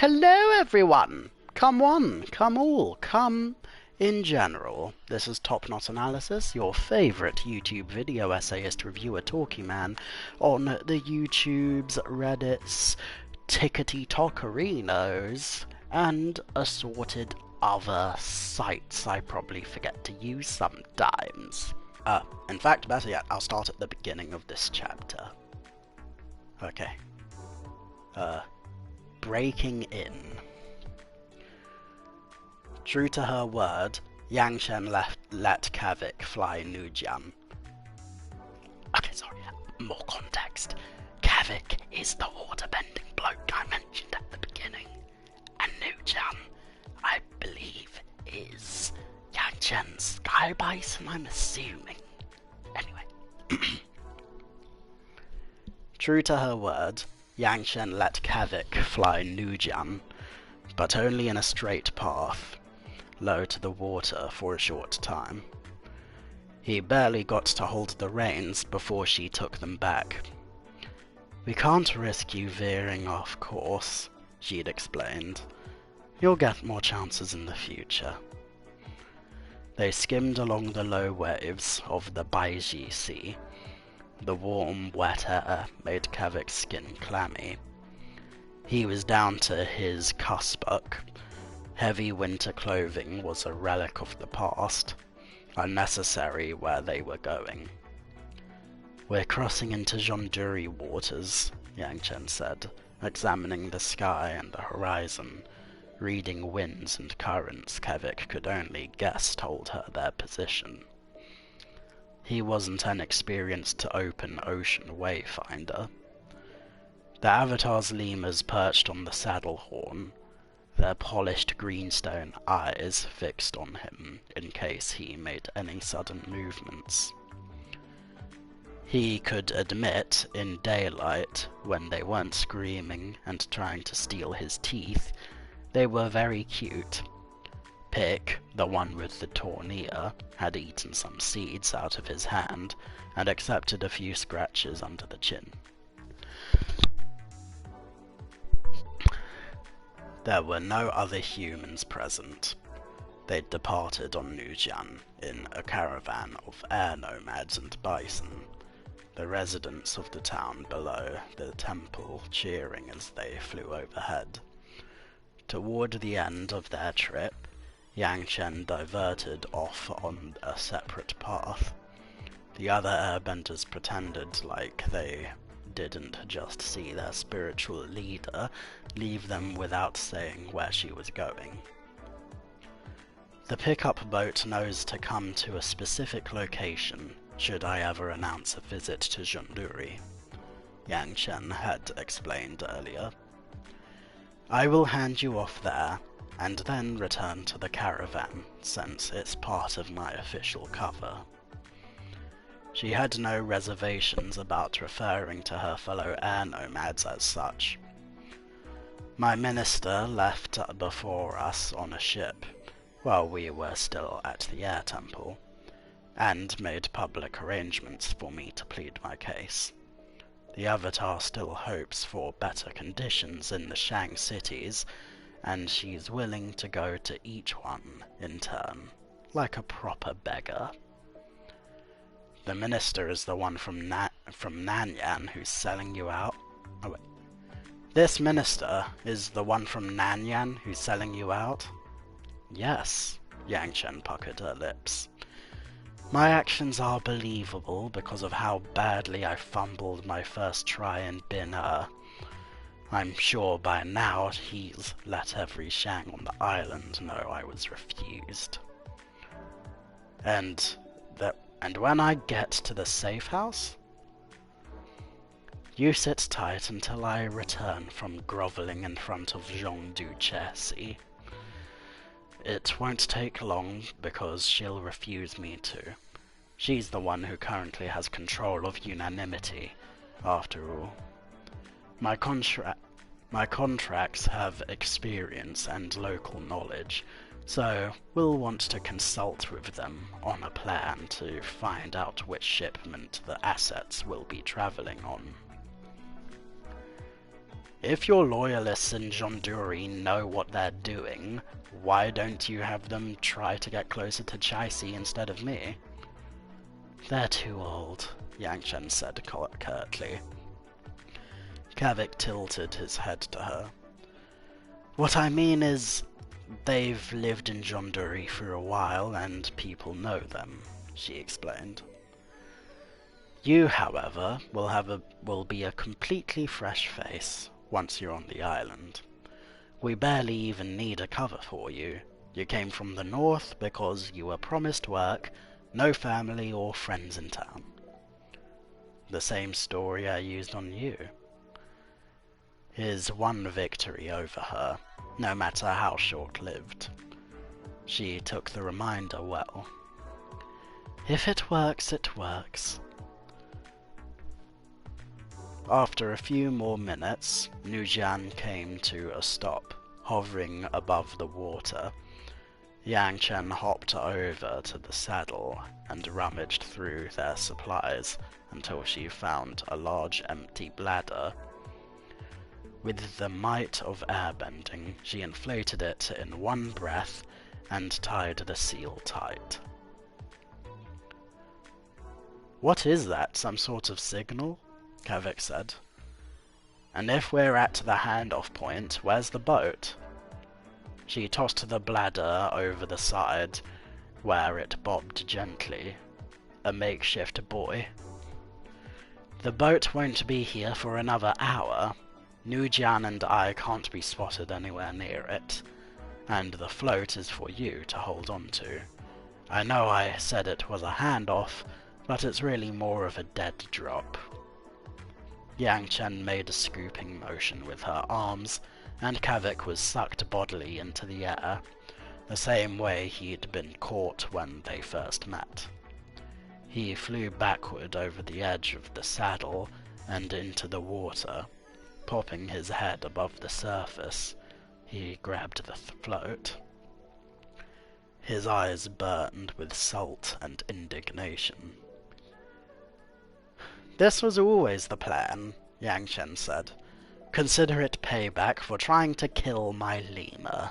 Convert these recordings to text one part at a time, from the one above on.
Hello everyone! Come one, come all, come in general. This is Top Knot Analysis, your favourite YouTube video essayist reviewer talkie man on the YouTubes, Reddits, Tickety-Tockerinos, and assorted other sites I probably forget to use sometimes. In fact, better yet, I'll start at the beginning of this chapter. Okay. Breaking in. True to her word, Yangchen let Kavik fly Nujian. Okay, sorry, more context. Kavik is the water-bending bloke I mentioned at the beginning, and Nujian, I believe, is Yangchen's sky bison, I'm assuming. Anyway. True to her word, Yangchen let Kavik fly Nujian, but only in a straight path, low to the water for a short time. He barely got to hold the reins before she took them back. "We can't risk you veering off course," she'd explained. "You'll get more chances in the future." They skimmed along the low waves of the Baiji Sea. The warm, wet air made Kavik's skin clammy. He was down to his kussbuck. Heavy winter clothing was a relic of the past, unnecessary where they were going. "We're crossing into Zhonduri waters," Yangchen said, examining the sky and the horizon, reading winds and currents Kavik could only guess told her their position. He wasn't an experienced open ocean wayfinder. The Avatar's lemurs perched on the saddle horn, their polished greenstone eyes fixed on him in case he made any sudden movements. He could admit, in daylight, when they weren't screaming and trying to steal his teeth, they were very cute. Pick, the one with the torn ear, had eaten some seeds out of his hand and accepted a few scratches under the chin. There were no other humans present. They'd departed on Nujian in a caravan of air nomads and bison, the residents of the town below the temple cheering as they flew overhead. Toward the end of their trip, Yangchen diverted off on a separate path. The other airbenders pretended like they didn't just see their spiritual leader leave them without saying where she was going. "The pickup boat knows to come to a specific location should I ever announce a visit to Zhonduri," Yangchen had explained earlier. "I will hand you off there, and then return to the caravan, since it's part of my official cover." She had no reservations about referring to her fellow air nomads as such. "My minister left before us on a ship, while we were still at the air temple, and made public arrangements for me to plead my case. The Avatar still hopes for better conditions in the Shang cities, and she's willing to go to each one in turn, like a proper beggar. The minister is the one from Nanyan who's selling you out. Oh wait. This minister is the one from Nanyan who's selling you out? Yes, Yangchen puckered her lips. "My actions are believable because of how badly I fumbled my first try in Bin Er. I'm sure by now he's let every Shang on the island know I was refused. And when I get to the safe house, you sit tight until I return from groveling in front of Zhong Duchesse. It won't take long because she'll refuse me to. She's the one who currently has control of unanimity, after all. My contracts have experience and local knowledge, so we'll want to consult with them on a plan to find out which shipment the assets will be traveling on." If your loyalists in Jonduri know what they're doing, why don't you have them try to get closer to Chicey instead of me? They're too old, Yangchen said curtly. Kavik tilted his head to her. What I mean is, they've lived in Jonduri for a while and people know them, she explained. You, however, will be a completely fresh face once you're on the island. We barely even need a cover for you. You came from the north because you were promised work, no family or friends in town. The same story I used on you. His one victory over her, no matter how short-lived. She took the reminder well. If it works, it works. After a few more minutes, Nujian came to a stop, hovering above the water. Yangchen hopped over to the saddle and rummaged through their supplies until she found a large empty bladder. With the might of airbending, she inflated it in one breath and tied the seal tight. What is that, some sort of signal? Kavik said. And if we're at the handoff point, where's the boat? She tossed the bladder over the side, where it bobbed gently. A makeshift buoy. The boat won't be here for another hour. Nujian and I can't be spotted anywhere near it, and the float is for you to hold on to. I know I said it was a handoff, but it's really more of a dead drop. Yangchen made a scooping motion with her arms, and Kavik was sucked bodily into the air, the same way he'd been caught when they first met. He flew backward over the edge of the saddle and into the water. Popping his head above the surface, he grabbed the float. His eyes burned with salt and indignation. This was always the plan, Yangchen said. Consider it payback for trying to kill my lemur.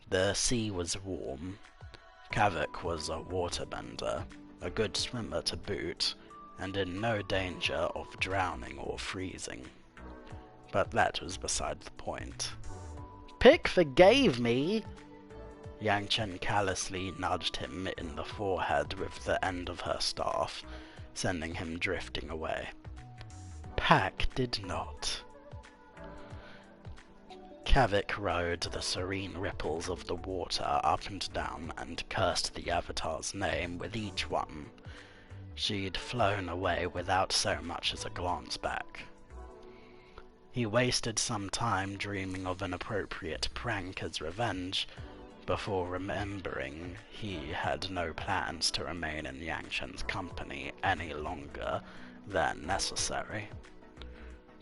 The sea was warm. Kavik was a waterbender, a good swimmer to boot, and in no danger of drowning or freezing. But that was beside the point. Pick forgave me! Yangchen callously nudged him in the forehead with the end of her staff, sending him drifting away. Pack did not. Kavik rode the serene ripples of the water up and down and cursed the Avatar's name with each one. She'd flown away without so much as a glance back. He wasted some time dreaming of an appropriate prank as revenge, before remembering he had no plans to remain in Yangchen's company any longer than necessary.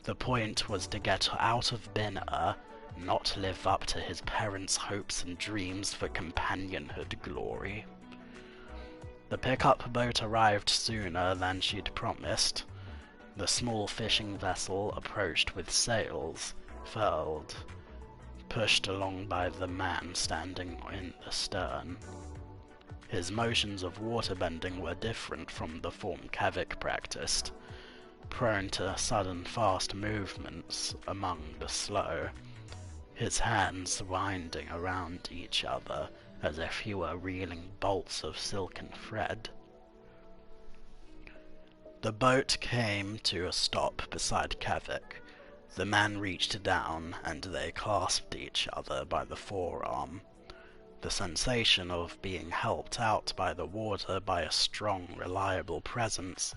The point was to get out of Bin'er, not live up to his parents' hopes and dreams for companionhood glory. The pickup boat arrived sooner than she'd promised. The small fishing vessel approached with sails furled, pushed along by the man standing in the stern. His motions of waterbending were different from the form Kavik practiced, prone to sudden fast movements among the slow, his hands winding around each other as if he were reeling bolts of silken thread. The boat came to a stop beside Kavik. The man reached down, and they clasped each other by the forearm. The sensation of being helped out by the water by a strong, reliable presence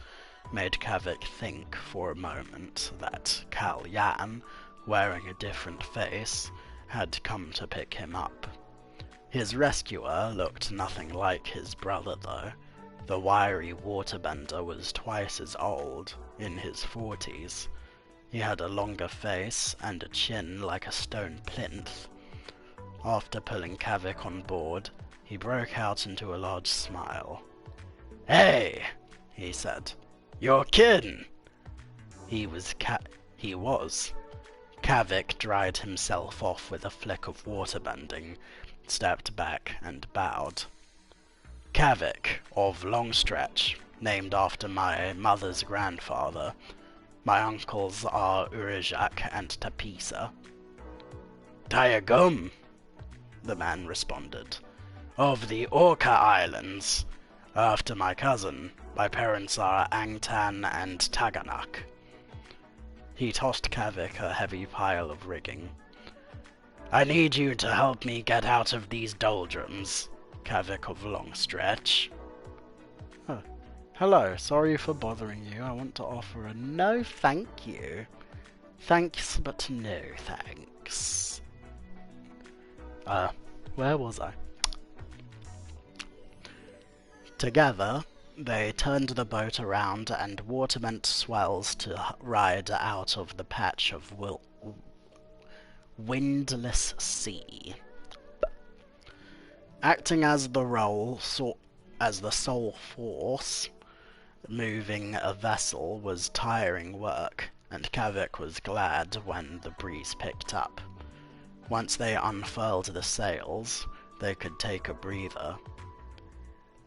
made Kavik think for a moment that Kal Yan, wearing a different face, had come to pick him up. His rescuer looked nothing like his brother, though. The wiry waterbender was twice as old, in his 40s. He had a longer face and a chin like a stone plinth. After pulling Kavik on board, he broke out into a large smile. "Hey!" he said. "You're kidding!" He was. Kavik dried himself off with a flick of waterbending, stepped back and bowed. Kavik, of Longstretch, named after my mother's grandfather. My uncles are Urijak and Tapisa. Tayagum, the man responded. Of the Orca Islands. After my cousin, my parents are Angtan and Taganak. He tossed Kavik a heavy pile of rigging. I need you to help me get out of these doldrums, Kavik of Longstretch. Oh, hello, sorry for bothering you. I want to offer a no thank you. Thanks, but no thanks. Where was I? Together, they turned the boat around and water-meant swells to ride out of the patch of windless sea. Acting as the sole force, moving a vessel was tiring work, and Kavik was glad when the breeze picked up. Once they unfurled the sails, they could take a breather.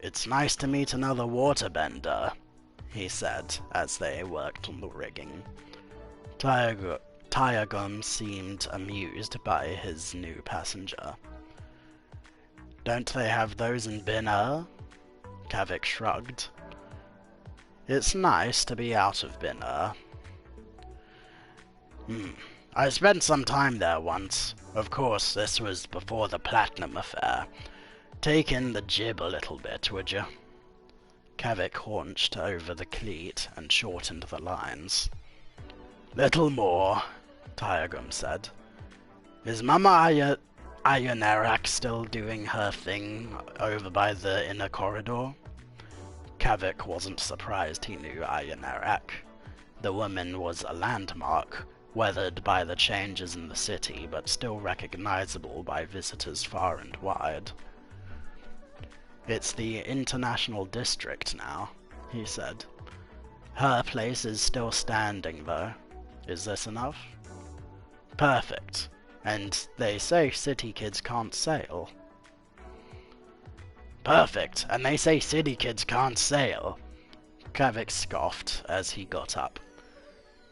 It's nice to meet another waterbender, he said as they worked on the rigging. Tayagum seemed amused by his new passenger. Don't they have those in Binner? Kavik shrugged. It's nice to be out of Binner. I spent some time there once. Of course, this was before the Platinum affair. Take in the jib a little bit, would you? Kavik haunched over the cleat and shortened the lines. Little more, Tayagum said. Is Mama Ayanerak still doing her thing over by the inner corridor? Kavik wasn't surprised he knew Ayanerak. The woman was a landmark, weathered by the changes in the city, but still recognizable by visitors far and wide. It's the International District now, he said. Her place is still standing, though. Is this enough? Perfect. And they say city kids can't sail. Perfect, and they say city kids can't sail. Kavik scoffed as he got up.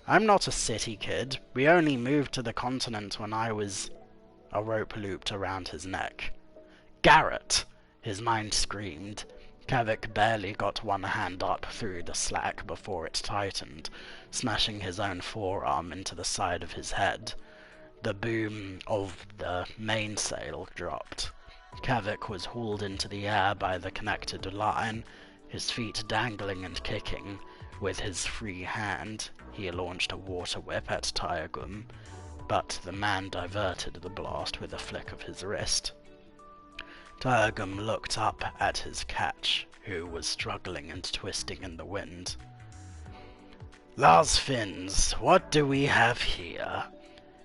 I'm not a city kid. We only moved to the continent when I was... A rope looped around his neck. Garrett! His mind screamed. Kavik barely got one hand up through the slack before it tightened, smashing his own forearm into the side of his head. The boom of the mainsail dropped. Kavik was hauled into the air by the connected line, his feet dangling and kicking. With his free hand, he launched a water whip at Tayagum, but the man diverted the blast with a flick of his wrist. Tayagum looked up at his catch, who was struggling and twisting in the wind. Lars Finns, what do we have here?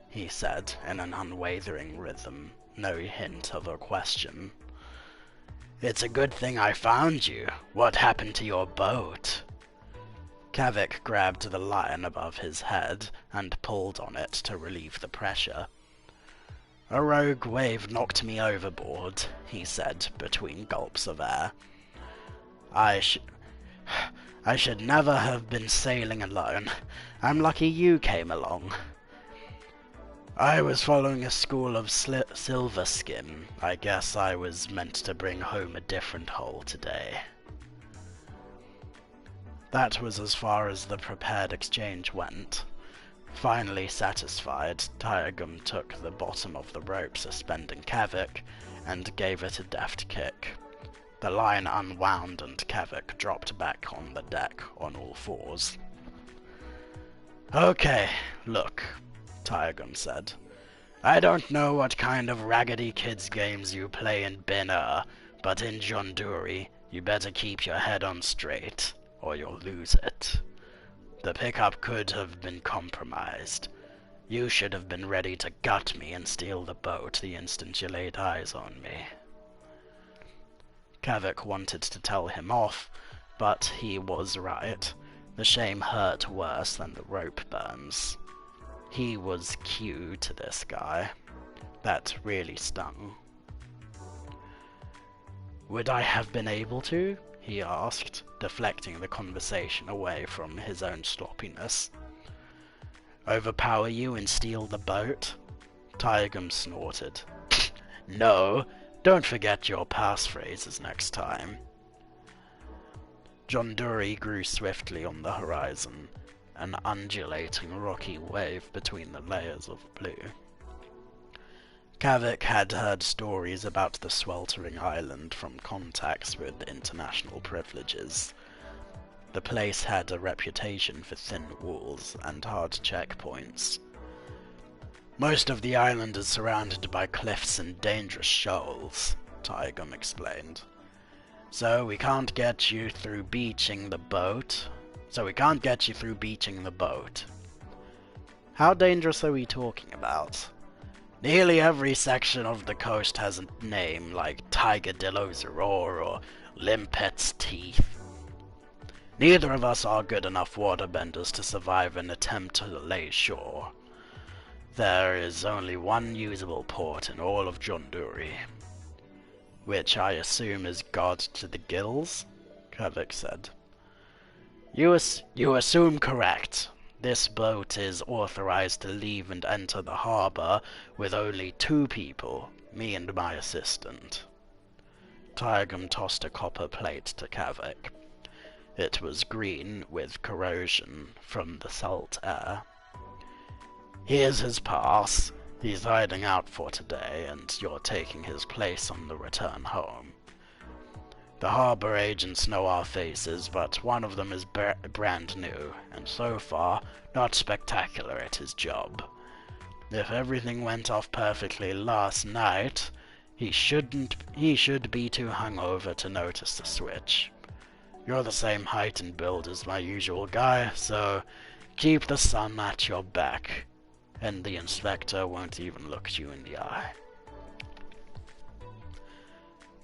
He said in an unwavering rhythm, no hint of a question. It's a good thing I found you. What happened to your boat? Kavik grabbed the line above his head and pulled on it to relieve the pressure. A rogue wave knocked me overboard, he said between gulps of air. I should never have been sailing alone. I'm lucky you came along. I was following a school of silver skin. I guess I was meant to bring home a different hull today. That was as far as the prepared exchange went. Finally satisfied, Tayagum took the bottom of the rope suspending Kavik and gave it a deft kick. The line unwound and Kavik dropped back on the deck on all fours. Okay, look, Tayagum said. I don't know what kind of raggedy kids games you play in Binner, but in Jonduri, you better keep your head on straight, or you'll lose it. The pickup could have been compromised. You should have been ready to gut me and steal the boat the instant you laid eyes on me. Kavik wanted to tell him off, but he was right. The shame hurt worse than the rope burns. He was cue to this guy. That really stung. Would I have been able to? He asked, deflecting the conversation away from his own sloppiness. Overpower you and steal the boat? Taegum snorted. No, don't forget your passphrases next time. Jonduri grew swiftly on the horizon, an undulating rocky wave between the layers of blue. Kavik had heard stories about the sweltering island from contacts with international privileges. The place had a reputation for thin walls and hard checkpoints. Most of the island is surrounded by cliffs and dangerous shoals, Taegum explained. So we can't get you through beaching the boat. How dangerous are we talking about? Nearly every section of the coast has a name like Tiger Dillo's Roar or Limpet's Teeth. Neither of us are good enough waterbenders to survive an attempt to lay shore. There is only one usable port in all of Jonduri, which I assume is God to the gills, Kavik said. You assume correct. This boat is authorized to leave and enter the harbor with only 2 people, me and my assistant. Taegum tossed a copper plate to Kavik. It was green with corrosion from the salt air. Here's his pass. He's hiding out for today, and you're taking his place on the return home. The harbor agents know our faces, but one of them is brand new, and so far, not spectacular at his job. If everything went off perfectly last night, he should be too hungover to notice the switch. You're the same height and build as my usual guy, so keep the sun at your back, and the inspector won't even look you in the eye.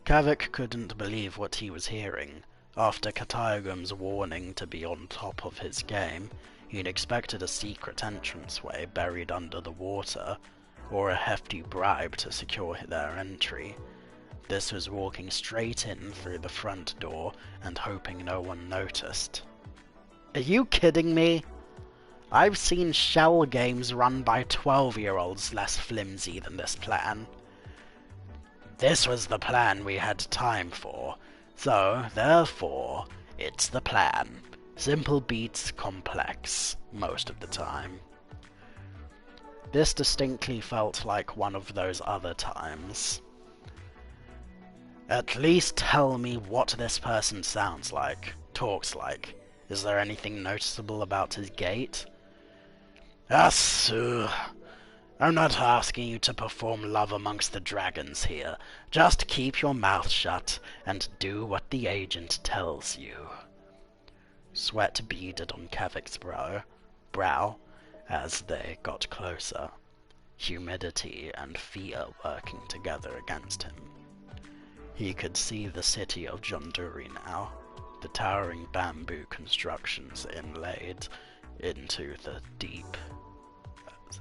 Kavik couldn't believe what he was hearing. After Taegum's warning to be on top of his game, he'd expected a secret entranceway buried under the water, or a hefty bribe to secure their entry. This was walking straight in through the front door and hoping no one noticed. Are you kidding me? I've seen shell games run by 12-year-olds less flimsy than this plan. This was the plan we had time for, so, therefore, it's the plan. Simple beats complex, most of the time. This distinctly felt like one of those other times. At least tell me what this person sounds like, talks like. Is there anything noticeable about his gait? Asu. I'm not asking you to perform love amongst the dragons here. Just keep your mouth shut and do what the agent tells you. Sweat beaded on Kavik's brow as they got closer, humidity and fear working together against him. He could see the city of Jonduri now, the towering bamboo constructions inlaid into the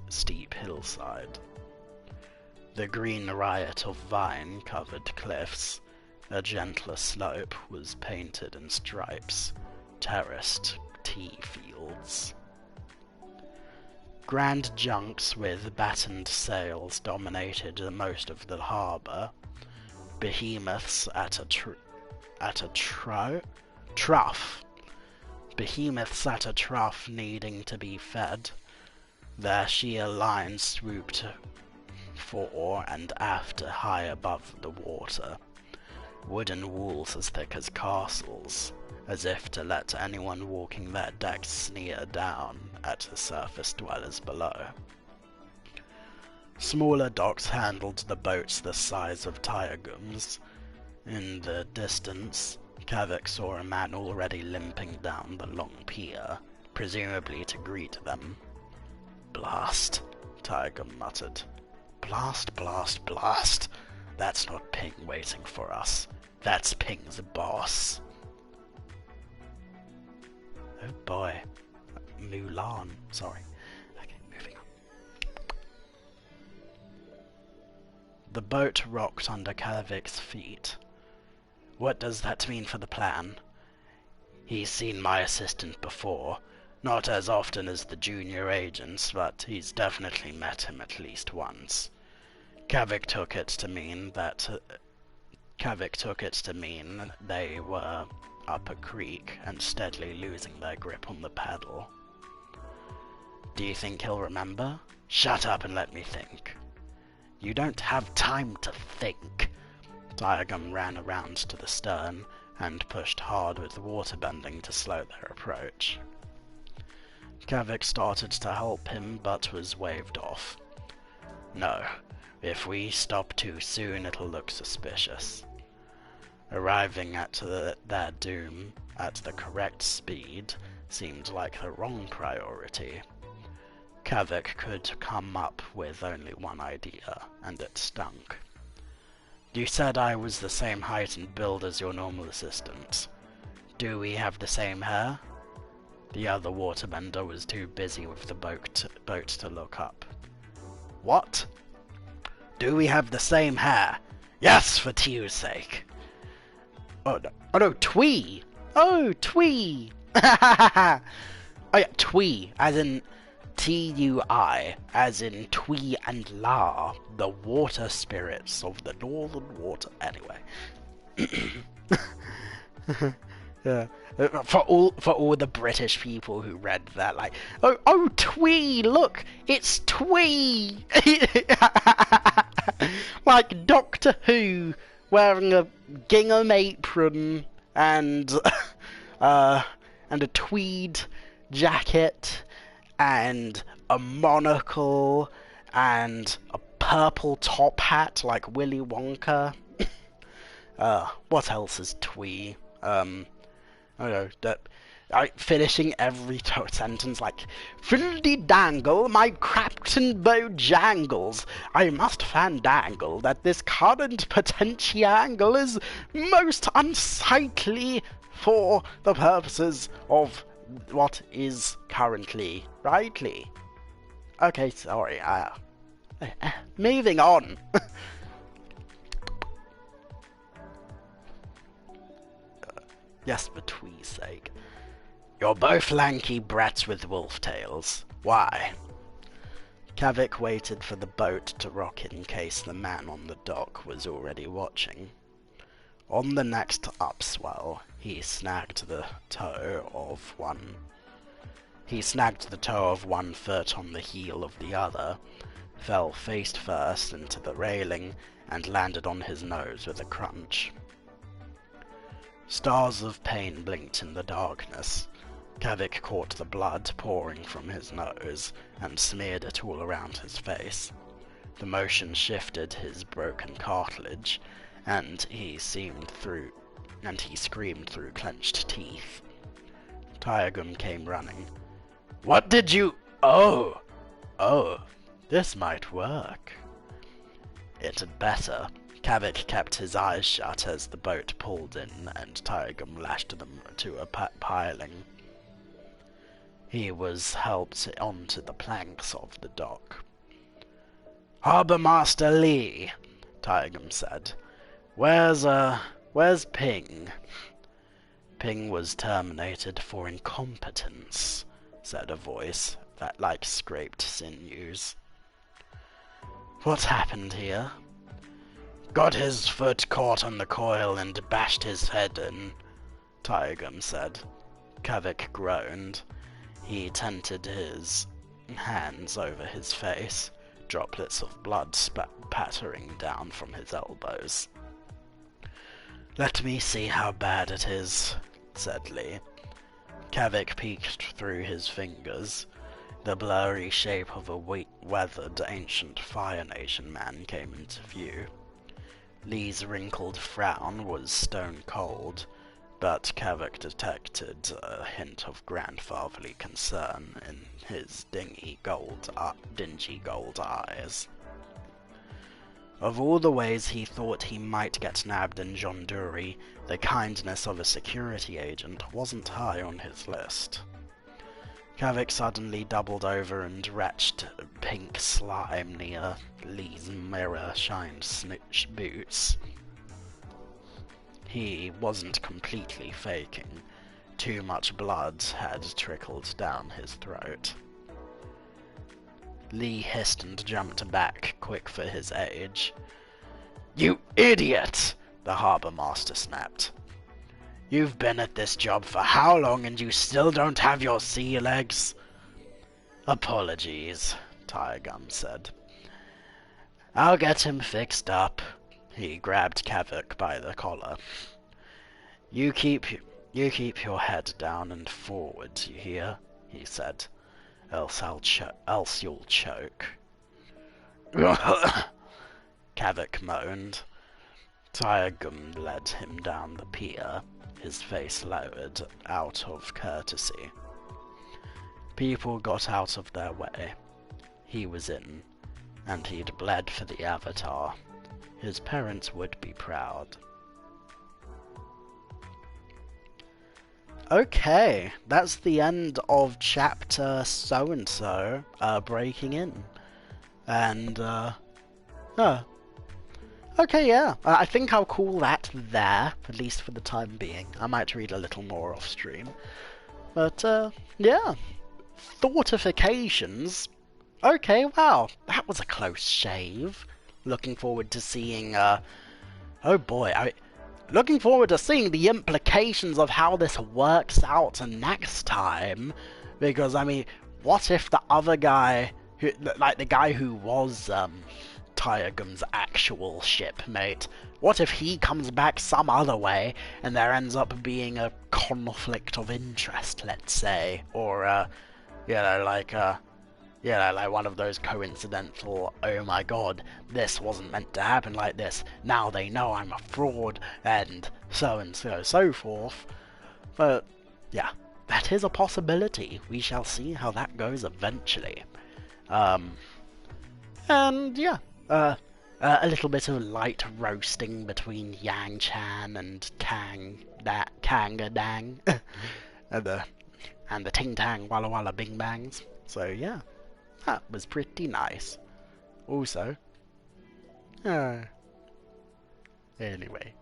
steep hillside. The green riot of vine-covered cliffs, a gentler slope was painted in stripes, terraced tea fields. Grand junks with battened sails dominated most of the harbour. Behemoths at a trough. Behemoths at a trough needing to be fed. Their sheer lines swooped fore and aft high above the water, wooden walls as thick as castles, as if to let anyone walking their decks sneer down at the surface dwellers below. Smaller docks handled the boats the size of Taegum's. In the distance, Kavik saw a man already limping down the long pier, presumably to greet them. Blast, Taegum muttered. Blast, blast, blast. That's not Ping waiting for us. That's Ping's boss. Oh boy. Mulan. Sorry. Okay, moving on. The boat rocked under Kavik's feet. What does that mean for the plan? He's seen my assistant before. Not as often as the junior agents, but he's definitely met him at least once. Kavik took it to mean they were up a creek and steadily losing their grip on the paddle. Do you think he'll remember? Shut up and let me think. You don't have time to think. Diagon ran around to the stern and pushed hard with the waterbending to slow their approach. Kavik started to help him, but was waved off. No, if we stop too soon it'll look suspicious. Arriving at their doom at the correct speed seemed like the wrong priority. Kavik could come up with only one idea, and it stunk. You said I was the same height and build as your normal assistant. Do we have the same hair? The other waterbender was too busy with the boat to look up. What? Do we have the same hair? Yes, for Tu's sake. Oh no, Twee! Oh, Twee! Oh yeah, Twee, as in T-U-I, as in Twee and La, the water spirits of the northern water. Anyway. Yeah. For all the British people who read that, like, oh Twee, look, it's Twee! Like Doctor Who wearing a gingham apron and a tweed jacket and a monocle and a purple top hat like Willy Wonka. What else is Twee? I don't know, finishing every sentence like, Fildy dangle, my Crapton Bojangles, I must fandangle that this current potentiangle is most unsightly for the purposes of what is currently rightly. Okay, sorry, moving on. Yes, for Twee's sake. You're both lanky brats with wolf tails. Why? Kavik waited for the boat to rock in case the man on the dock was already watching. On the next upswell, he snagged the toe of one foot on the heel of the other, fell face first into the railing, and landed on his nose with a crunch. Stars of pain blinked in the darkness. Kavik caught the blood pouring from his nose and smeared it all around his face. The motion shifted his broken cartilage, and he screamed through clenched teeth. Tyagum came running. What did you— Oh, this might work. It had better. Kavik kept his eyes shut as the boat pulled in and Tyagum lashed them to a piling. He was helped onto the planks of the dock. Harbour Master Lee, Tyagum said. Where's Ping? Ping was terminated for incompetence, said a voice that like scraped sinews. What happened here? Got his foot caught on the coil and bashed his head in, Tyagum said. Kavik groaned. He tented his hands over his face, droplets of blood pattering down from his elbows. Let me see how bad it is, said Lee. Kavik peeked through his fingers. The blurry shape of a weathered ancient Fire Nation man came into view. Lee's wrinkled frown was stone cold, but Kavik detected a hint of grandfatherly concern in his dingy gold eyes. Of all the ways he thought he might get nabbed in Jonduri, the kindness of a security agent wasn't high on his list. Kavik suddenly doubled over and retched pink slime near Lee's mirror-shined boots. He wasn't completely faking. Too much blood had trickled down his throat. Lee hissed and jumped back, quick for his age. "You idiot!" the harbour master snapped. "You've been at this job for how long and you still don't have your sea legs?" "Apologies," Tiregum said. "I'll get him fixed up." He grabbed Kavik by the collar. You keep your head down and forward, you hear?" he said. Else you'll choke." Kavik moaned. Tiregum led him down the pier, his face lowered out of courtesy. People got out of their way. He was in, and he'd bled for the Avatar. His parents would be proud. Okay, that's the end of chapter so-and-so, breaking in. And, okay, yeah. I think I'll call that there, at least for the time being. I might read a little more off stream. But, yeah. Thoughtifications. Okay, wow. That was a close shave. Looking forward to seeing, oh boy, looking forward to seeing the implications of how this works out next time. Because, I mean, what if the other guy, like the guy who was, Tiregum's actual shipmate, what if he comes back some other way and there ends up being a conflict of interest, let's say, or like one of those coincidental, oh my god, this wasn't meant to happen like this, now they know I'm a fraud, and so forth. But yeah, that is a possibility. We shall see how that goes eventually. And yeah, a little bit of light roasting between Yangchen and Kangadang, and the Ting Tang Walla Walla Bing Bangs. So yeah, that was pretty nice. Also, anyway,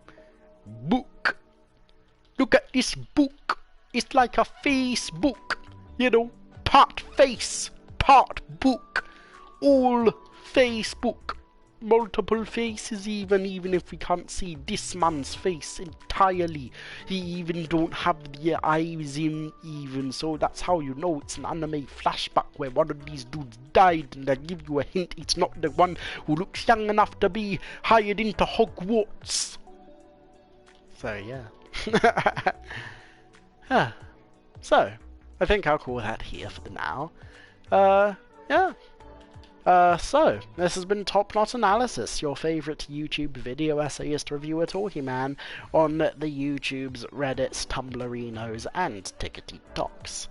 book. Look at this book. It's like a Facebook, you know, part face, part book, all Facebook, multiple faces even if we can't see this man's face entirely. He even don't have the eyes in even, so that's how you know it's an anime flashback where one of these dudes died, and I give you a hint, it's not the one who looks young enough to be hired into Hogwarts. So yeah. So, I think I'll call that here for the now. Yeah. So, this has been Top Knot Analysis, your favourite YouTube video essayist reviewer talking man on the YouTubes, Reddits, Tumblrinos, and Tickety Talks.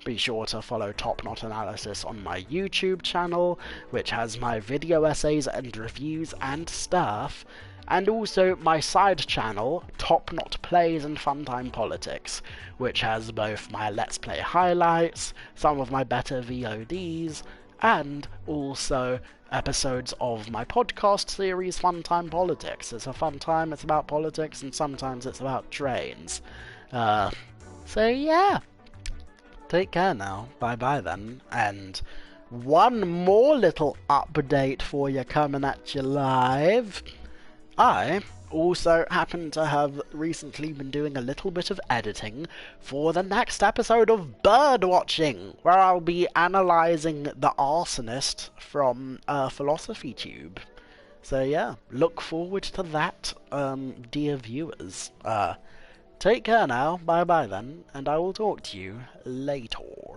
Be sure to follow Top Knot Analysis on my YouTube channel, which has my video essays and reviews and stuff, and also my side channel, Top Knot Plays and Funtime Politics, which has both my Let's Play highlights, some of my better VODs, and also episodes of my podcast series, Funtime Politics. It's a fun time, it's about politics, and sometimes it's about trains. So yeah, take care now, bye-bye then, and one more little update for you coming at you live. I also happen to have recently been doing a little bit of editing for the next episode of Birdwatching, where I'll be analysing The Arsonist from Philosophy Tube. So yeah, look forward to that, dear viewers. Take care now, bye bye then, and I will talk to you later.